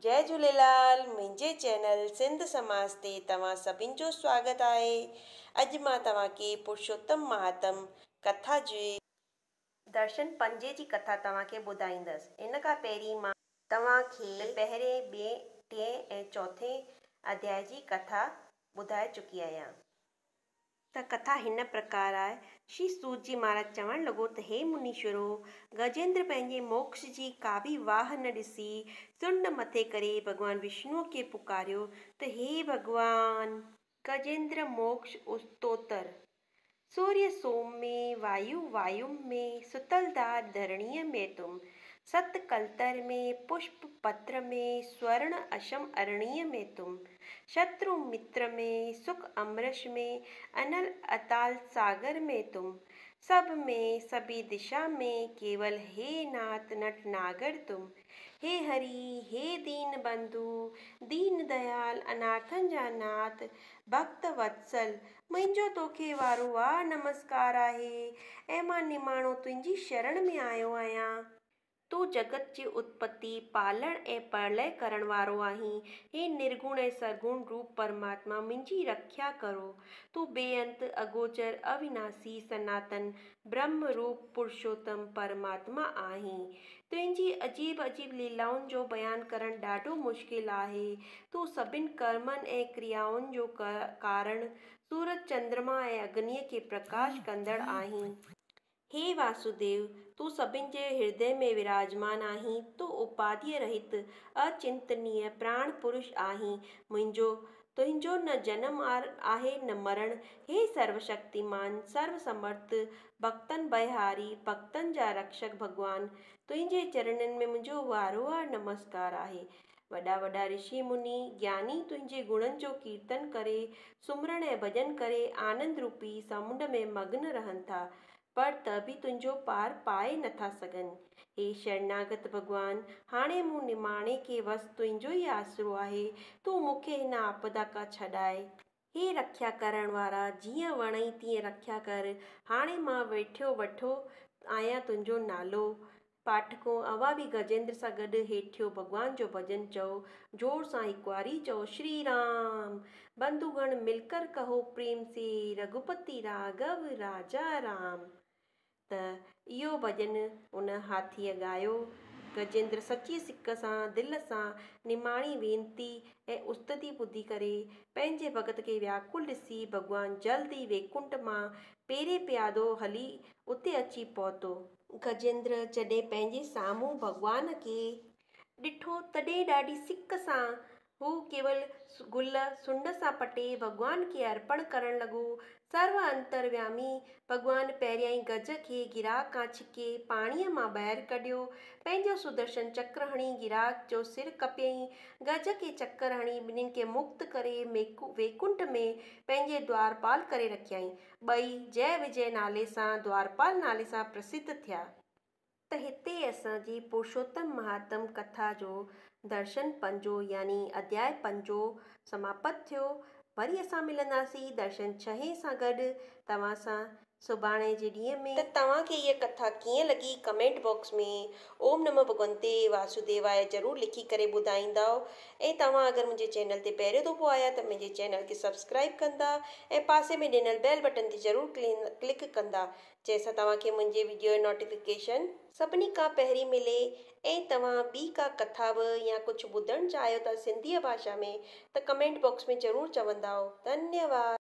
जय झूलेलाल। मुंहिंजे चैनल सिंध समाज ते तव्हां सभिनि जो स्वागत आहे। अॼु मां तव्हांखे पुरुषोत्तम महात्म कथा जी दर्शन पंजे जी कथा तव्हांखे ॿुधाईंदसि। इन खां पहिरीं मां तव्हांखे पहिरें, ॿिए, टिएं ऐं चौथे अध्याय जी कथा ॿुधाए चुकी आहियां। त कथा हिन प्रकार आहे। श्री सूत जी महाराज चवणु लॻो त हे मुनीश्वरो, गजेंद्र पंहिंजे मोक्ष जी का बि वाह न ॾिसी सुंड मथे करे भॻवान विष्णुअ खे पुकारियो त हे भॻवान, गजेंद्र मोक्ष स्तोत्र। सूर्य सोम में, वायु वायुम में, सुतलदार धरणीअ में तुम, सत कलतर में, पुष्प पत्र में, स्वर्ण अशम अरणीय में तुम, शत्रु मित्र में, सुख अमृष में, अनल अताल सागर में तुम, सब में सभी दिशा में, केवल हे नाथ नट नागर तुम। हे हरि, हे दीन बंधु, दीन दयाल, अनाथन जा नाथ, भक्त वत्सल, मुंहिंजो तोखे वारो वाह नमस्कार आहे ऐं मां निमाणो तुंहिंजी शरण में आयो आहियां। तूं जगत जी उत्पत्ति, पालण ऐं प्रलय करण वारो आहीं। हे निर्गुण ऐं सरगुण रूप परमात्मा, मुंहिंजी रख्या करो। तूं बेअंत, अगोचर, अविनाशी, सनातन, ब्रह्म रूप पुरुषोत्तम परमात्मा आहीं। तुंहिंजी अजीब अजीब लीलाउनि जो बयानु करणु ॾाढो मुश्किल आहे। तूं सभिनि कर्मनि ऐं क्रियाउनि जो कारण, सूरज, चंद्रमा ऐं अग्नीअ खे प्रकाश कंदड़ आहीं। हे वासुदेव, तूं सभिनि जे हृदय में विराजमान आहीं। तूं उपाधिअ रहित, अचिंतनीय प्राण पुरुष आहीं। तुंहिंजो न जनम आहे न मरण। हे सर्वशक्तिमान, सर्वसमर्थ, भक्तन भयहारी, भक्तन जा रक्षक भॻवान, तुंहिंजे चरणनि में मुंहिंजो वारो वाह नमस्कार आहे। वॾा वॾा ऋषि मुनि ज्ञानी तुंहिंजे गुणनि जो कीर्तन करे, सुमरण ऐं भॼन करे आनंद रूपी समुंड में मग्न रहनि था, पर त बि तुंहिंजो पार पाए नथा सघनि। हे शरणागत भॻवान, हाणे मूं निमाणे खे बसि तुंहिंजो ई आसरो आहे। तूं मूंखे हिन आपदा खां छॾाए। हे रख्या करण वारा, जीअं वणई तीअं रख्या कर। हाणे मां वठो आहियां तुंहिंजो नालो। पाठको, अव्हां बि गजेंद्र सां गॾु हेठियो भॻवान जो भजन चओ। जोर सां हिकु वारी चओ, श्री राम। बंधुगण मिलकर कहो प्रेम से, रघुपति राघव राजा राम। त इहो भॼन उन हाथीअ ॻायो। गजेंद्र सची सिक सां, दिलि सां निमाणी वेनती ऐं उस्तति ॿुधी करे पंहिंजे भॻत खे व्याकुल ॾिसी भॻवान जल्द ई वैकुंठ मां पहिरें प्यादो हली उते अची पहुतो। गजेंद्र जॾहिं पंहिंजे साम्हूं भॻवान खे ॾिठो तॾहिं ॾाढी सिक सां हू केवल गुल सुंड सां पटे भॻवान खे अर्पण करण लॻो। सर्व अंतरव्यामी भॻवान पहिरियां ई गज खे गिराक खां छिके पाणीअ मां ॿाहिरि कढियो। पंहिंजो सुदर्शन चक्र हणी गिराक जो सिर कपियईं। गज खे चक्कर हणी ॿिन्हिनि खे मुक्त करे वैकुंठ में पंहिंजे द्वारपाल करे रखियईं। ॿई जय विजय नाले सां, द्वारपाल नाले सां प्रसिद्ध थिया। त हिते असांजी पुरुषोत्तम महात्म कथा जो दर्शन पंजो यानी अध्याय पंजो समाप्त थियो। वरी असां मिलंदासीं दर्शन छहें सां गॾु तव्हां सां सुभाणे जे ॾींहं में। त तव्हांखे इहा कथा कीअं लॻी कमेंट बॉक्स में ओम नमो भगवंते वासुदेवाय ज़रूरु लिखी करे ॿुधाईंदव। ऐं तव्हां अगरि मुंहिंजे चैनल ते पहिरियों दफ़ो आया त मुंहिंजे चैनल खे सब्सक्राइब कंदा ऐं पासे में ॾिनल बेल बटन ते ज़रूरु क्लिक कंदा, जंहिंसां तव्हांखे मुंहिंजे वीडियो जो नोटिफिकेशन सभिनी खां पहिरीं मिले। ऐं तव्हां ॿी का कथा बि या कुझु ॿुधणु चाहियो था सिंधीअ भाषा में त कमेंट बॉक्स में ज़रूरु चवंदा। धन्यवाद।